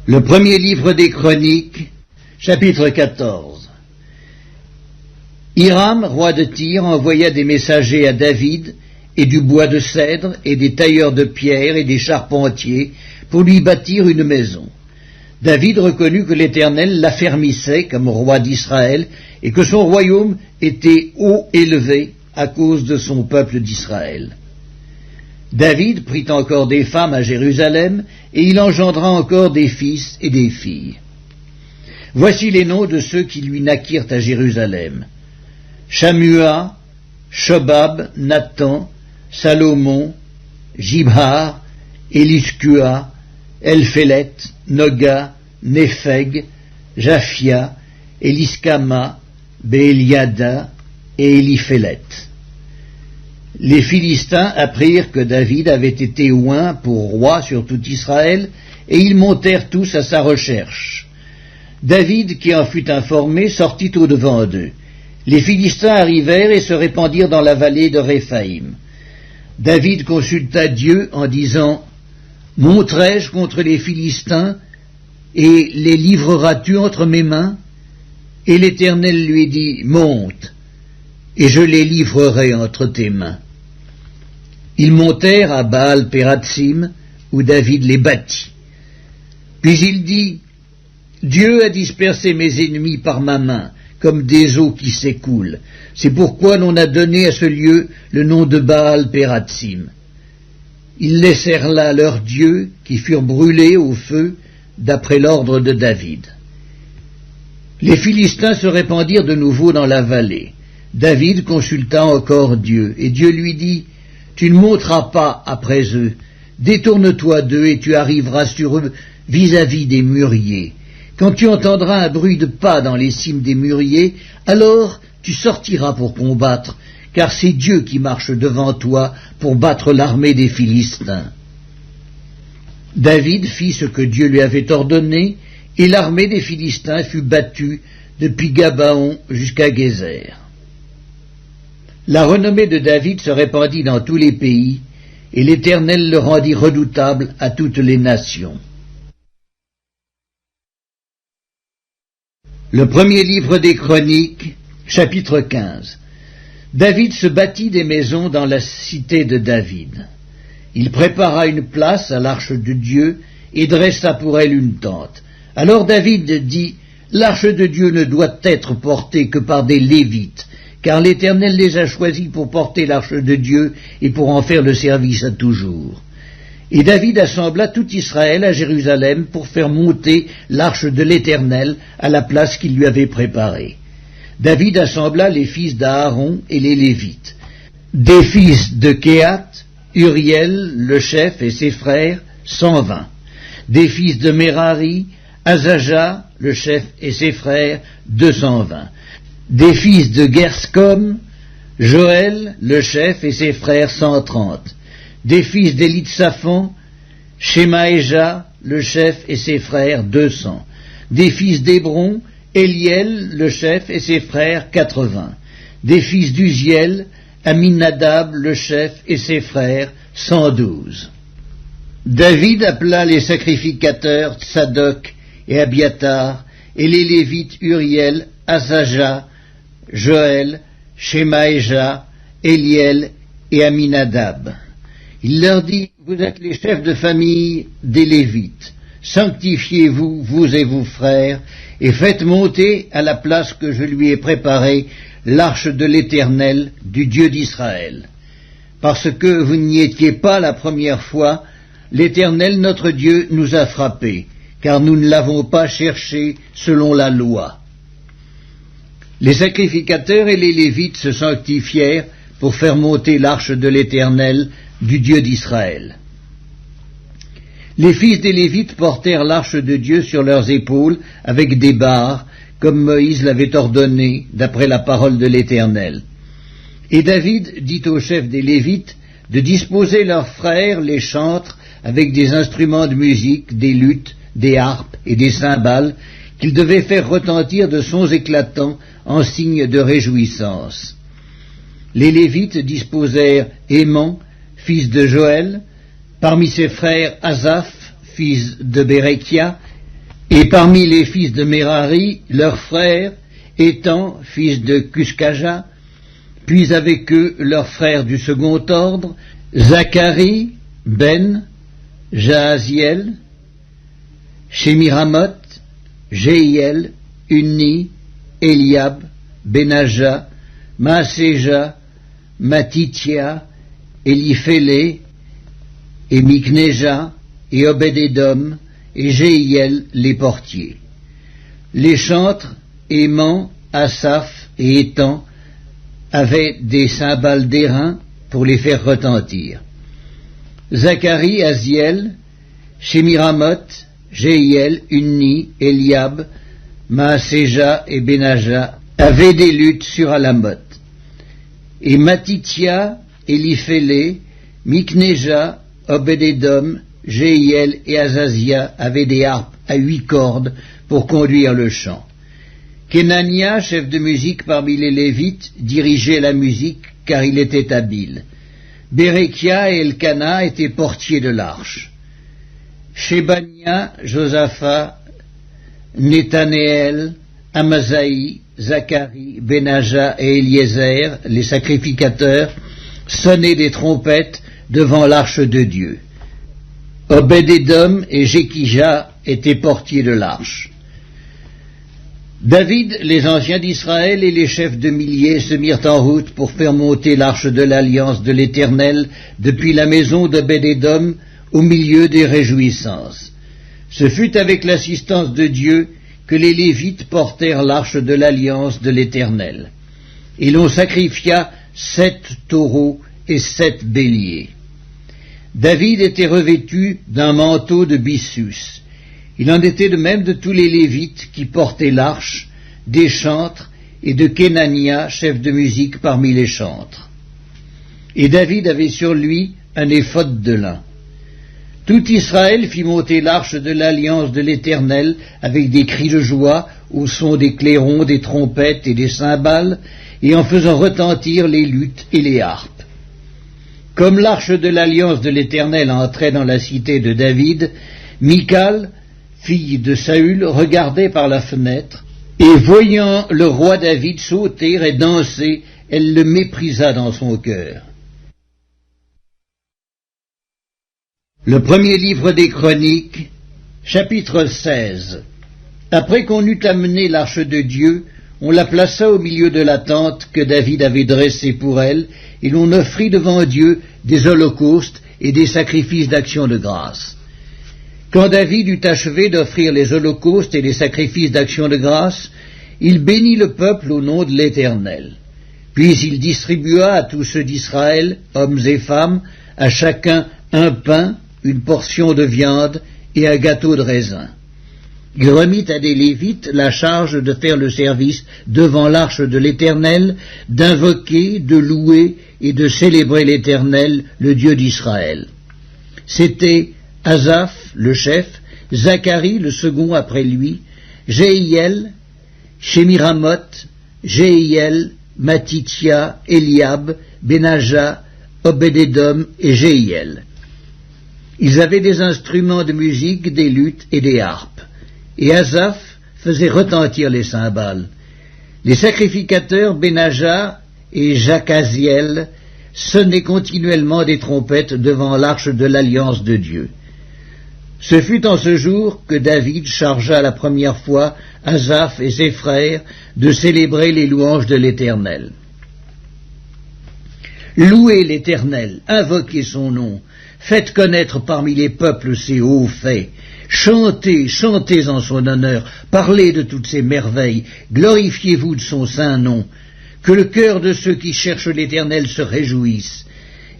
Le premier livre des Chroniques, chapitre 14. Hiram, roi de Tyr, envoya des messagers à David, et du bois de cèdre, et des tailleurs de pierre, et des charpentiers, pour lui bâtir une maison. David reconnut que l'Éternel l'affermissait comme roi d'Israël, et que son royaume était haut élevé à cause de son peuple d'Israël. David prit encore des femmes à Jérusalem, et il engendra encore des fils et des filles. Voici les noms de ceux qui lui naquirent à Jérusalem: Shammua, Shobab, Nathan, Salomon, Jibhar, Éliskua, Elphélet, Noga, Népheg, Japhia, Éliskama, Béliada et Éliphélet. Les Philistins apprirent que David avait été oint pour roi sur tout Israël, et ils montèrent tous à sa recherche. David, qui en fut informé, sortit au-devant d'eux. Les Philistins arrivèrent et se répandirent dans la vallée de Réphaïm. David consulta Dieu en disant: « Monterai-je contre les Philistins, et les livreras-tu entre mes mains ?» Et l'Éternel lui dit: « Monte, et je les livrerai entre tes mains. » Ils montèrent à Baal-Pératsim, où David les battit. Puis il dit: « Dieu a dispersé mes ennemis par ma main, comme des eaux qui s'écoulent. C'est pourquoi l'on a donné à ce lieu le nom de Baal-Pératsim. » Ils laissèrent là leurs dieux, qui furent brûlés au feu, d'après l'ordre de David. Les Philistins se répandirent de nouveau dans la vallée. David consulta encore Dieu, et Dieu lui dit: « Tu ne monteras pas après eux. Détourne-toi d'eux, et tu arriveras sur eux vis-à-vis des mûriers. Quand tu entendras un bruit de pas dans les cimes des mûriers, alors tu sortiras pour combattre, car c'est Dieu qui marche devant toi pour battre l'armée des Philistins. » David fit ce que Dieu lui avait ordonné, et l'armée des Philistins fut battue depuis Gabaon jusqu'à Gézer. La renommée de David se répandit dans tous les pays, et l'Éternel le rendit redoutable à toutes les nations. Le premier livre des Chroniques, chapitre 15. David se bâtit des maisons dans la cité de David. Il prépara une place à l'arche de Dieu et dressa pour elle une tente. Alors David dit: « L'arche de Dieu ne doit être portée que par des Lévites, car l'Éternel les a choisis pour porter l'arche de Dieu et pour en faire le service à toujours. » Et David assembla tout Israël à Jérusalem pour faire monter l'arche de l'Éternel à la place qu'il lui avait préparée. David assembla les fils d'Aaron et les Lévites. Des fils de Kéhat, Uriel, le chef, et ses frères, 120. Des fils de Merari, Azaja, le chef, et ses frères, 220. Des fils de Gerscom, Joël, le chef, et ses frères, 130. Des fils d'Élitsaphan, Shemaéja, le chef, et ses frères, 200. Des fils d'Hébron, Éliel, le chef, et ses frères, 80. Des fils d'Uziel, Aminadab, le chef, et ses frères, 112. David appela les sacrificateurs Tsadok et Abiatar, et les Lévites Uriel, Azaja, Joël, Shemaéja, Éliel et Aminadab. Il leur dit: « Vous êtes les chefs de famille des Lévites. Sanctifiez-vous, vous et vos frères, et faites monter à la place que je lui ai préparée l'arche de l'Éternel, du Dieu d'Israël. Parce que vous n'y étiez pas la première fois, l'Éternel notre Dieu nous a frappés, car nous ne l'avons pas cherché selon la loi. » Les sacrificateurs et les Lévites se sanctifièrent pour faire monter l'arche de l'Éternel, du Dieu d'Israël. Les fils des Lévites portèrent l'arche de Dieu sur leurs épaules avec des barres, comme Moïse l'avait ordonné, d'après la parole de l'Éternel. Et David dit au chef des Lévites de disposer leurs frères, les chantres, avec des instruments de musique, des luttes, des harpes et des cymbales, qu'ils devaient faire retentir de sons éclatants en signe de réjouissance. Les Lévites disposèrent Héman, fils de Joël, parmi ses frères Asaph, fils de Bérekia, Et parmi les fils de Merari, leurs frères, Étan, fils de Cuskaja, puis avec eux leurs frères du second ordre, Zacharie, Ben, Jahaziel, Shemiramoth, Jéhiel, Unni, Eliab, Benaja, Maaséja, Matithia, Eliphélé, et Mikneja, et Obed-Édom, et Jéhiel, les portiers. Les chantres, Éman, Asaph et Étan, avaient des cymbales d'airain pour les faire retentir. Zacharie, Aziel, Shemiramoth, Jéhiel, Unni, Eliab, Maaséja et Benaja avaient des luttes sur Alamoth. Et Matithia, Eliphélé, Mikneja, Obed-Édom, Jéhiel et Azazia avaient des harpes à 8 cordes pour conduire le chant. Kenania, chef de musique parmi les Lévites, dirigeait la musique car il était habile. Bérekia et Elkana étaient portiers de l'arche. Shébania, Josaphat, Nethanéel, Amasaï, Zacharie, Benaja et Eliezer, les sacrificateurs, sonnaient des trompettes devant l'arche de Dieu. Obed-Édom et Jékija étaient portiers de l'arche. David, les anciens d'Israël et les chefs de milliers se mirent en route pour faire monter l'arche de l'alliance de l'Éternel depuis la maison d'Obed-Édom au milieu des réjouissances. Ce fut avec l'assistance de Dieu que les Lévites portèrent l'arche de l'alliance de l'Éternel. Et l'on sacrifia 7 taureaux et 7 béliers. David était revêtu d'un manteau de byssus. Il en était de même de tous les Lévites qui portaient l'arche, des chantres et de Kenania, chef de musique parmi les chantres. Et David avait sur lui un éphod de lin. Tout Israël fit monter l'arche de l'alliance de l'Éternel avec des cris de joie au son des clairons, des trompettes et des cymbales, et en faisant retentir les luttes et les harpes. Comme l'arche de l'alliance de l'Éternel entrait dans la cité de David, Michal, fille de Saül, regardait par la fenêtre, et voyant le roi David sauter et danser, elle le méprisa dans son cœur. Le premier livre des Chroniques, chapitre 16. Après qu'on eut amené l'arche de Dieu, on la plaça au milieu de la tente que David avait dressée pour elle, et l'on offrit devant Dieu des holocaustes et des sacrifices d'action de grâce. Quand David eut achevé d'offrir les holocaustes et les sacrifices d'action de grâce, il bénit le peuple au nom de l'Éternel. Puis il distribua à tous ceux d'Israël, hommes et femmes, à chacun un pain, une portion de viande et un gâteau de raisin. Il remit à des Lévites la charge de faire le service devant l'arche de l'Éternel, d'invoquer, de louer et de célébrer l'Éternel, le Dieu d'Israël. C'étaient Asaph, le chef, Zacharie, le second après lui, Jéhiel, Shemiramoth, Jéhiel, Matithia, Eliab, Benaja, Obed-Édom et Jéhiel. Ils avaient des instruments de musique, des luttes et des harpes. Et Asaph faisait retentir les cymbales. Les sacrificateurs Benaja et Jachaziel sonnaient continuellement des trompettes devant l'arche de l'alliance de Dieu. Ce fut en ce jour que David chargea la première fois Asaph et ses frères de célébrer les louanges de l'Éternel. Louez l'Éternel, invoquez son nom, faites connaître parmi les peuples ses hauts faits, chantez, chantez en son honneur, parlez de toutes ses merveilles, glorifiez-vous de son saint nom, que le cœur de ceux qui cherchent l'Éternel se réjouisse.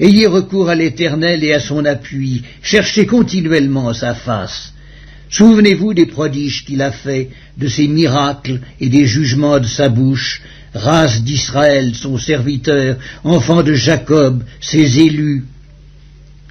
Ayez recours à l'Éternel et à son appui, cherchez continuellement sa face. Souvenez-vous des prodiges qu'il a faits, de ses miracles et des jugements de sa bouche, race d'Israël, son serviteur, enfant de Jacob, ses élus.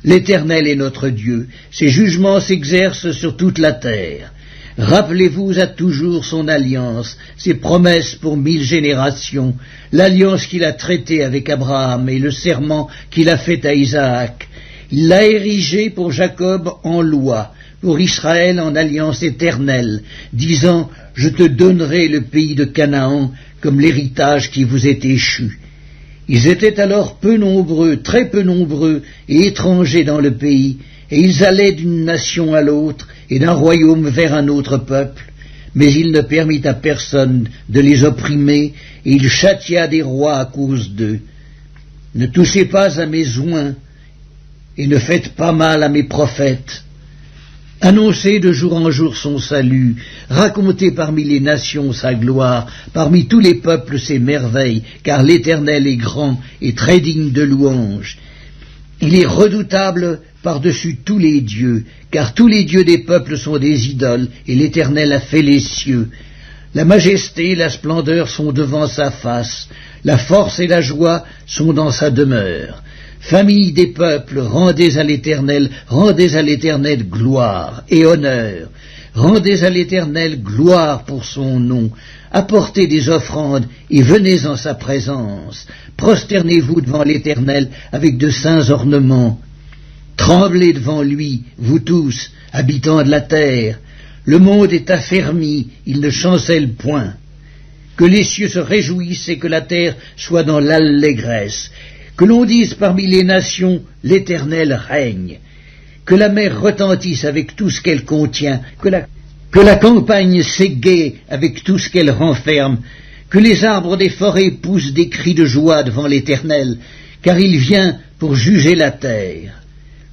L'Éternel est notre Dieu, ses jugements s'exercent sur toute la terre. Rappelez-vous à toujours son alliance, ses promesses pour 1000 générations, l'alliance qu'il a traitée avec Abraham et le serment qu'il a fait à Isaac. Il l'a érigé pour Jacob en loi, pour Israël en alliance éternelle, disant « Je te donnerai le pays de Canaan comme l'héritage qui vous est échu. » Ils étaient alors peu nombreux, très peu nombreux et étrangers dans le pays, et ils allaient d'une nation à l'autre et d'un royaume vers un autre peuple. Mais il ne permit à personne de les opprimer, et il châtia des rois à cause d'eux. Ne touchez pas à mes oints, et ne faites pas mal à mes prophètes. Annoncez de jour en jour son salut, racontez parmi les nations sa gloire, parmi tous les peuples ses merveilles, car l'Éternel est grand et très digne de louange. Il est redoutable par-dessus tous les dieux, car tous les dieux des peuples sont des idoles, et l'Éternel a fait les cieux. La majesté et la splendeur sont devant sa face, la force et la joie sont dans sa demeure. Famille des peuples, rendez à l'Éternel gloire et honneur. Rendez à l'Éternel gloire pour son nom. Apportez des offrandes et venez en sa présence. Prosternez-vous devant l'Éternel avec de saints ornements. Tremblez devant lui, vous tous, habitants de la terre. Le monde est affermi, il ne chancelle point. Que les cieux se réjouissent et que la terre soit dans l'allégresse. Que l'on dise parmi les nations, l'Éternel règne. Que la mer retentisse avec tout ce qu'elle contient. Que la campagne s'égaie avec tout ce qu'elle renferme. Que les arbres des forêts poussent des cris de joie devant l'Éternel, car il vient pour juger la terre.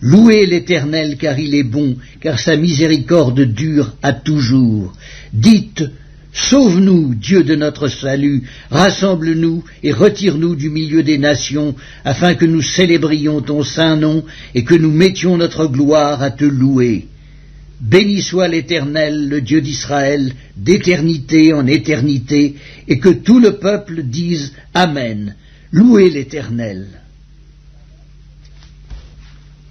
Louez l'Éternel, car il est bon, car sa miséricorde dure à toujours. Dites, sauve-nous, Dieu de notre salut, rassemble-nous et retire-nous du milieu des nations, afin que nous célébrions ton saint nom et que nous mettions notre gloire à te louer. Béni soit l'Éternel, le Dieu d'Israël, d'éternité en éternité, et que tout le peuple dise Amen. Louez l'Éternel.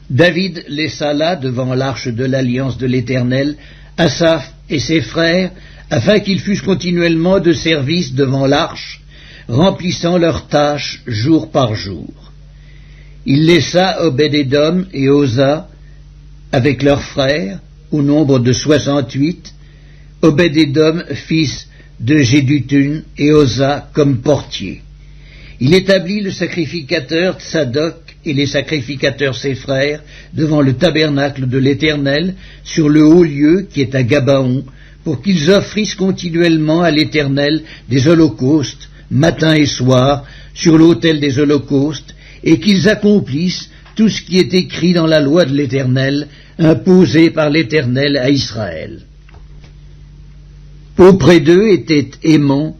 David laissa là, devant l'arche de l'alliance de l'Éternel, Asaph et ses frères, afin qu'ils fussent continuellement de service devant l'arche, remplissant leurs tâches jour par jour. Il laissa Obed-Édom et Osa avec leurs frères, au nombre de 68, Obed-Édom, fils de Jéduthun, et Osa comme portier. Il établit le sacrificateur Tsadok et les sacrificateurs ses frères devant le tabernacle de l'Éternel, sur le haut lieu qui est à Gabaon, pour qu'ils offrissent continuellement à l'Éternel des holocaustes, matin et soir, sur l'autel des holocaustes, et qu'ils accomplissent tout ce qui est écrit dans la loi de l'Éternel, imposée par l'Éternel à Israël. Auprès d'eux étaient Héman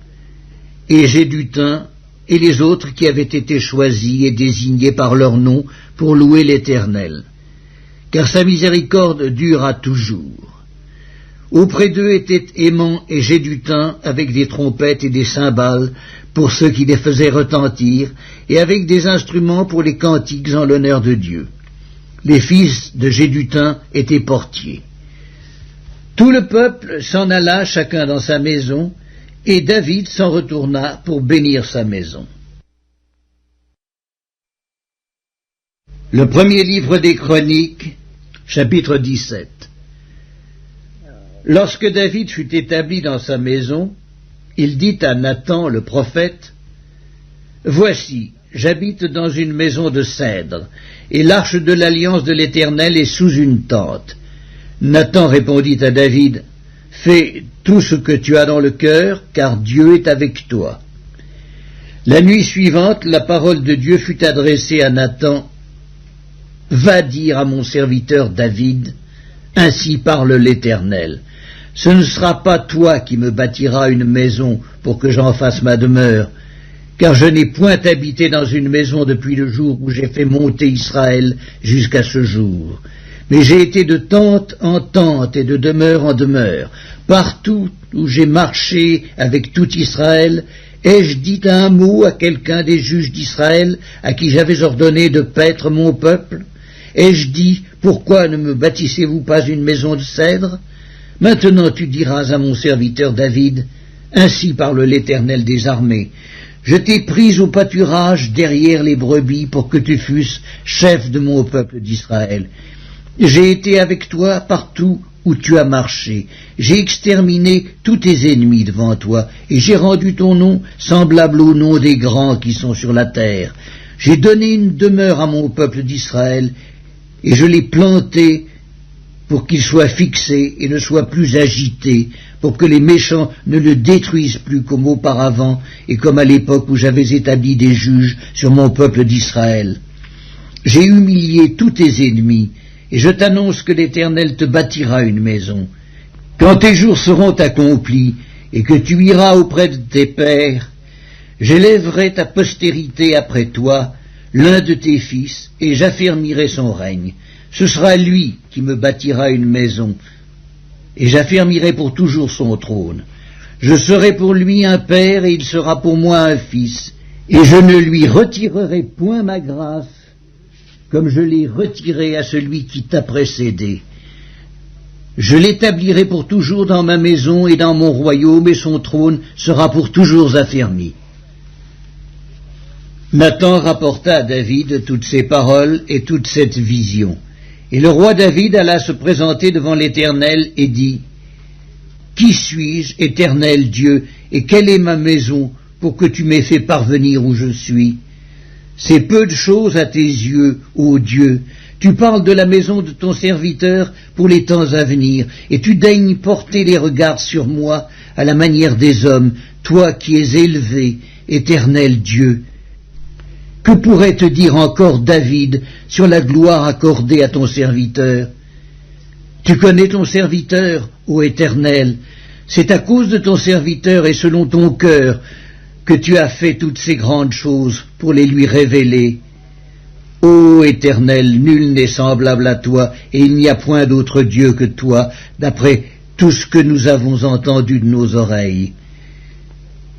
et Jéduthun, et les autres qui avaient été choisis et désignés par leur nom pour louer l'Éternel, car sa miséricorde dure à toujours. Auprès d'eux étaient Héman et Jéduthun avec des trompettes et des cymbales pour ceux qui les faisaient retentir, et avec des instruments pour les cantiques en l'honneur de Dieu. Les fils de Jéduthun étaient portiers. Tout le peuple s'en alla chacun dans sa maison, et David s'en retourna pour bénir sa maison. Le premier livre des Chroniques, chapitre 17. Lorsque David fut établi dans sa maison, il dit à Nathan le prophète, « Voici, j'habite dans une maison de cèdre, et l'arche de l'alliance de l'Éternel est sous une tente. » Nathan répondit à David, « Fais tout ce que tu as dans le cœur, car Dieu est avec toi. » La nuit suivante, la parole de Dieu fut adressée à Nathan, « Va dire à mon serviteur David, ainsi parle l'Éternel. Ce ne sera pas toi qui me bâtiras une maison pour que j'en fasse ma demeure, car je n'ai point habité dans une maison depuis le jour où j'ai fait monter Israël jusqu'à ce jour. Mais j'ai été de tente en tente et de demeure en demeure. Partout où j'ai marché avec tout Israël, ai-je dit un mot à quelqu'un des juges d'Israël à qui j'avais ordonné de paître mon peuple? Ai-je dit, pourquoi ne me bâtissez-vous pas une maison de cèdre? Maintenant tu diras à mon serviteur David, ainsi parle l'Éternel des armées, je t'ai pris au pâturage derrière les brebis pour que tu fusses chef de mon peuple d'Israël. J'ai été avec toi partout où tu as marché. J'ai exterminé tous tes ennemis devant toi, et j'ai rendu ton nom semblable au nom des grands qui sont sur la terre. J'ai donné une demeure à mon peuple d'Israël, et je l'ai planté pour qu'il soit fixé et ne soit plus agité, pour que les méchants ne le détruisent plus comme auparavant et comme à l'époque où j'avais établi des juges sur mon peuple d'Israël. J'ai humilié tous tes ennemis, et je t'annonce que l'Éternel te bâtira une maison. Quand tes jours seront accomplis, et que tu iras auprès de tes pères, j'élèverai ta postérité après toi, l'un de tes fils, et j'affermirai son règne. Ce sera lui qui me bâtira une maison, et j'affermirai pour toujours son trône. Je serai pour lui un père, et il sera pour moi un fils, et je ne lui retirerai point ma grâce, comme je l'ai retiré à celui qui t'a précédé. Je l'établirai pour toujours dans ma maison et dans mon royaume, et son trône sera pour toujours affermi. Nathan rapporta à David toutes ces paroles et toute cette vision. Et le roi David alla se présenter devant l'Éternel et dit, « Qui suis-je, Éternel Dieu, et quelle est ma maison pour que tu m'aies fait parvenir où je suis ? C'est peu de choses à tes yeux, ô Dieu. Tu parles de la maison de ton serviteur pour les temps à venir, et tu daignes porter les regards sur moi à la manière des hommes, toi qui es élevé, Éternel Dieu. Que pourrait te dire encore David sur la gloire accordée à ton serviteur? Tu connais ton serviteur, ô Éternel. C'est à cause de ton serviteur et selon ton cœur que tu as fait toutes ces grandes choses pour les lui révéler. Ô Éternel, nul n'est semblable à toi, et il n'y a point d'autre Dieu que toi, d'après tout ce que nous avons entendu de nos oreilles.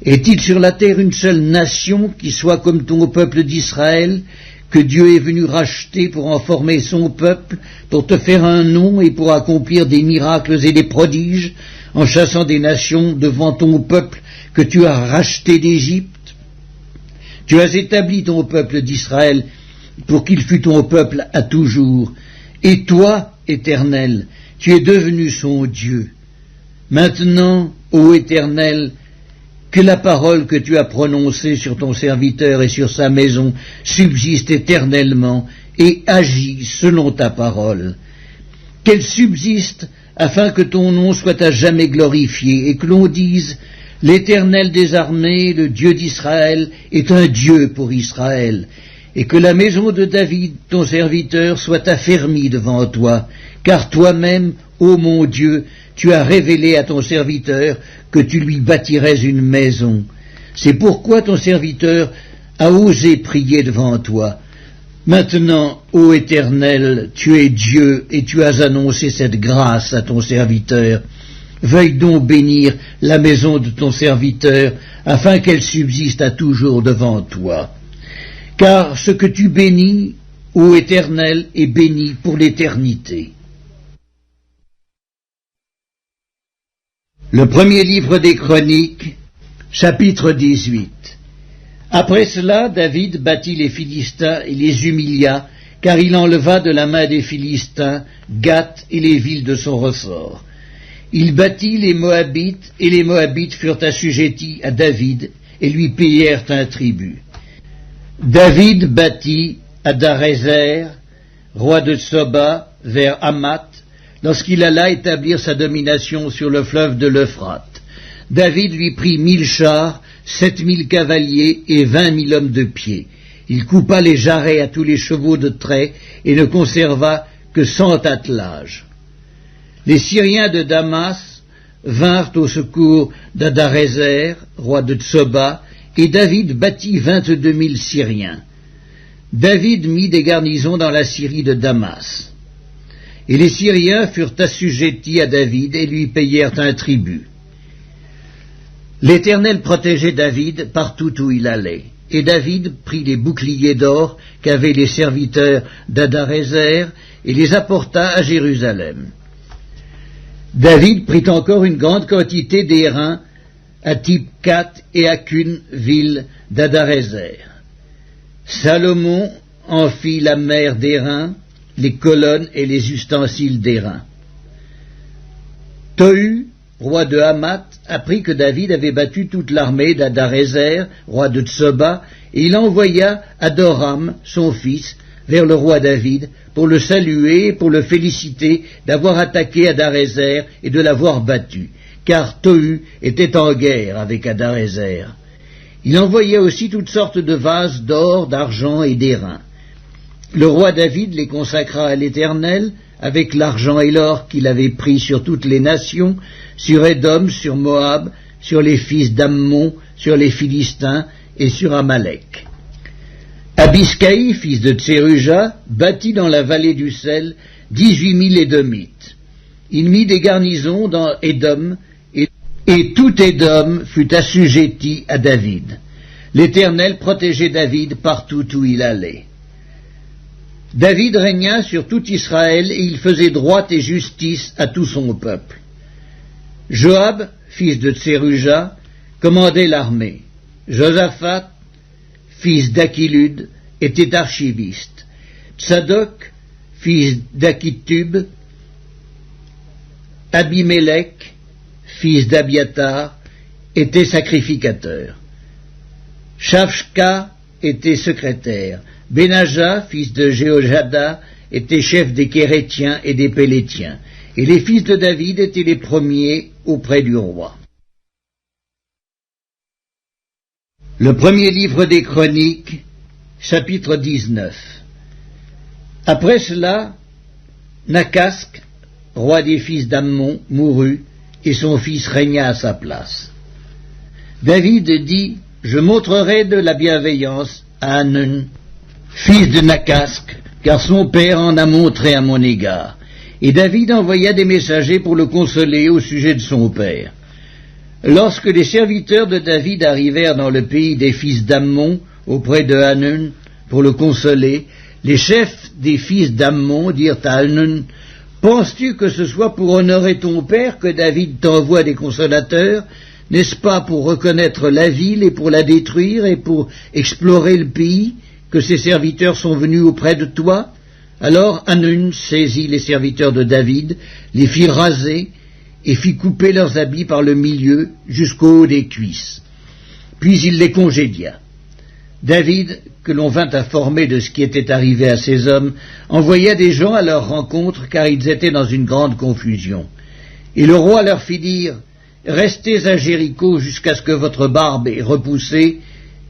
Est-il sur la terre une seule nation qui soit comme ton peuple d'Israël, que Dieu est venu racheter pour en former son peuple, pour te faire un nom et pour accomplir des miracles et des prodiges, en chassant des nations devant ton peuple que tu as racheté d'Égypte? Tu as établi ton peuple d'Israël pour qu'il fût ton peuple à toujours. Et toi, Éternel, tu es devenu son Dieu. Maintenant, ô Éternel, que la parole que tu as prononcée sur ton serviteur et sur sa maison subsiste éternellement et agit selon ta parole. Qu'elle subsiste afin que ton nom soit à jamais glorifié et que l'on dise « L'Éternel des armées, le Dieu d'Israël, est un Dieu pour Israël » et que la maison de David, ton serviteur, soit affermie devant toi, car toi-même, ô mon Dieu, tu as révélé à ton serviteur que tu lui bâtirais une maison. C'est pourquoi ton serviteur a osé prier devant toi. Maintenant, ô Éternel, tu es Dieu et tu as annoncé cette grâce à ton serviteur. Veuille donc bénir la maison de ton serviteur, afin qu'elle subsiste à toujours devant toi. Car ce que tu bénis, ô Éternel, est béni pour l'éternité. Le premier livre des Chroniques, chapitre 18. Après cela, David battit les Philistins et les humilia, car il enleva de la main des Philistins Gath et les villes de son ressort. Il battit les Moabites, et les Moabites furent assujettis à David, et lui payèrent un tribut. David battit Hadarezer, roi de Tsoba, vers Hamath, lorsqu'il alla établir sa domination sur le fleuve de l'Euphrate. David lui prit 1000 chars, 7000 cavaliers et 20 000 hommes de pied. Il coupa les jarrets à tous les chevaux de trait et ne conserva que 100 attelages. Les Syriens de Damas vinrent au secours d'Hadarezer, roi de Tsoba, et David battit 22 000 Syriens. David mit des garnisons dans la Syrie de Damas. Et les Syriens furent assujettis à David et lui payèrent un tribut. L'Éternel protégeait David partout où il allait, et David prit les boucliers d'or qu'avaient les serviteurs d'Hadarezer et les apporta à Jérusalem. David prit encore une grande quantité d'airain à Tipkat et à Cune, ville d'Hadarezer. Salomon en fit la mer d'airain, les colonnes et les ustensiles d'airain. Tohu, roi de Hamath, apprit que David avait battu toute l'armée d'Adarézer, roi de Tsoba, et il envoya Adoram, son fils, vers le roi David, pour le saluer et pour le féliciter d'avoir attaqué Adarézer et de l'avoir battu, car Tohu était en guerre avec Adarézer. Il envoya aussi toutes sortes de vases d'or, d'argent et d'airain. Le roi David les consacra à l'Éternel, avec l'argent et l'or qu'il avait pris sur toutes les nations, sur Édom, sur Moab, sur les fils d'Ammon, sur les Philistins et sur Amalek. Abiscaï, fils de Tseruja, bâtit dans la vallée du sel 18 000 Édomites. Il mit des garnisons dans Édom, et tout Édom fut assujetti à David. L'Éternel protégeait David partout où il allait. David régna sur tout Israël et il faisait droit et justice à tout son peuple. Joab, fils de Tseruja, commandait l'armée. Josaphat, fils d'Achilud, était archiviste. Tsadok, fils d'Achitub, Abimélec, fils d'Abiatar, était sacrificateur. Shavshka était secrétaire. Benaja, fils de Jéhojada, était chef des Kérétiens et des Pélétiens. Et les fils de David étaient les premiers auprès du roi. Le premier livre des Chroniques, chapitre 19. Après cela, Nakasque, roi des fils d'Ammon, mourut, et son fils régna à sa place. David dit, « Je montrerai de la bienveillance à Hanun, fils de Nakasque, car son père en a montré à mon égard. » Et David envoya des messagers pour le consoler au sujet de son père. Lorsque les serviteurs de David arrivèrent dans le pays des fils d'Ammon, auprès de Hanun, pour le consoler, les chefs des fils d'Ammon dirent à Hanun, « Penses-tu que ce soit pour honorer ton père que David t'envoie des consolateurs? N'est-ce pas pour reconnaître la ville et pour la détruire et pour explorer le pays que ces serviteurs sont venus auprès de toi ?» Alors Hanun saisit les serviteurs de David, les fit raser et fit couper leurs habits par le milieu jusqu'au haut des cuisses. Puis il les congédia. David, que l'on vint informer de ce qui était arrivé à ces hommes, envoya des gens à leur rencontre car ils étaient dans une grande confusion. Et le roi leur fit dire, « Restez à Jéricho jusqu'à ce que votre barbe ait repoussé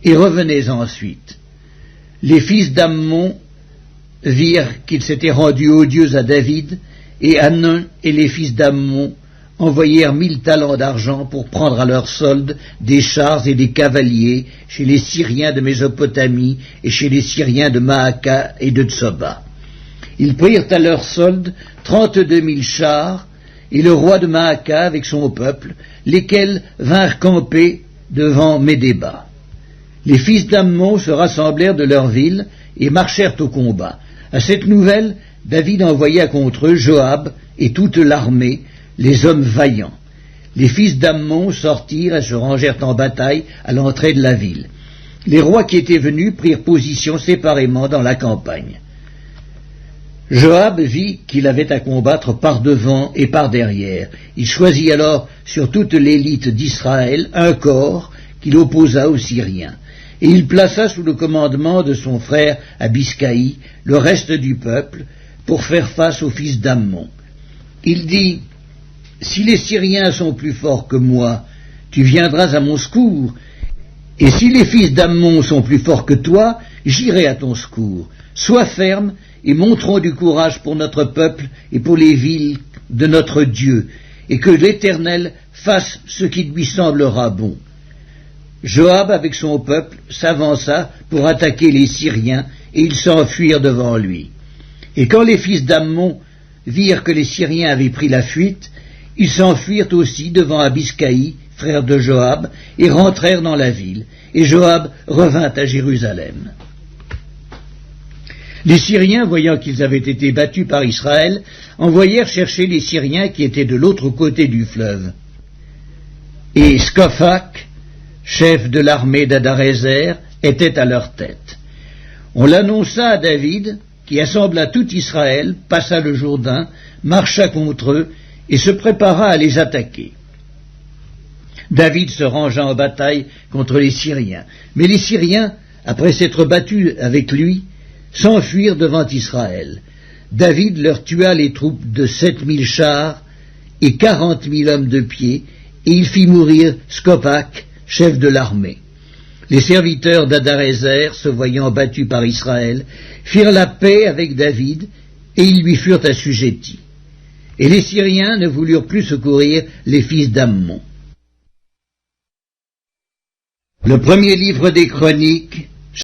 et revenez ensuite. » Les fils d'Ammon virent qu'ils s'étaient rendus odieux à David, et Hanun et les fils d'Ammon envoyèrent 1000 talents d'argent pour prendre à leur solde des chars et des cavaliers chez les Syriens de Mésopotamie et chez les Syriens de Maaka et de Tsoba. Ils prirent à leur solde 32 000 chars et le roi de Maaka avec son peuple, lesquels vinrent camper devant Médéba. Les fils d'Ammon se rassemblèrent de leur ville et marchèrent au combat. À cette nouvelle, David envoya contre eux Joab et toute l'armée, les hommes vaillants. Les fils d'Ammon sortirent et se rangèrent en bataille à l'entrée de la ville. Les rois qui étaient venus prirent position séparément dans la campagne. Joab vit qu'il avait à combattre par devant et par derrière. Il choisit alors sur toute l'élite d'Israël un corps qu'il opposa aux Syriens. Et il plaça sous le commandement de son frère Abiscaï le reste du peuple pour faire face aux fils d'Ammon. Il dit, « Si les Syriens sont plus forts que moi, tu viendras à mon secours, et si les fils d'Ammon sont plus forts que toi, j'irai à ton secours. Sois ferme et montrons du courage pour notre peuple et pour les villes de notre Dieu, et que l'Éternel fasse ce qui lui semblera bon. » Joab, avec son peuple, s'avança pour attaquer les Syriens, et ils s'enfuirent devant lui. Et quand les fils d'Ammon virent que les Syriens avaient pris la fuite, ils s'enfuirent aussi devant Abiscaï, frère de Joab, et rentrèrent dans la ville, et Joab revint à Jérusalem. Les Syriens, voyant qu'ils avaient été battus par Israël, envoyèrent chercher les Syriens qui étaient de l'autre côté du fleuve. Et Scophak, chef de l'armée d'Adarézer, était à leur tête. On l'annonça à David, qui assembla tout Israël, passa le Jourdain, marcha contre eux, et se prépara à les attaquer. David se rangea en bataille contre les Syriens. Mais les Syriens, après s'être battus avec lui, s'enfuirent devant Israël. David leur tua les troupes de 7000 chars et 40 000 hommes de pied, et il fit mourir Scopac, chef de l'armée. Les serviteurs d'Adarézer, se voyant battus par Israël, firent la paix avec David, et ils lui furent assujettis. Et les Syriens ne voulurent plus secourir les fils d'Ammon. Le premier livre des Chroniques,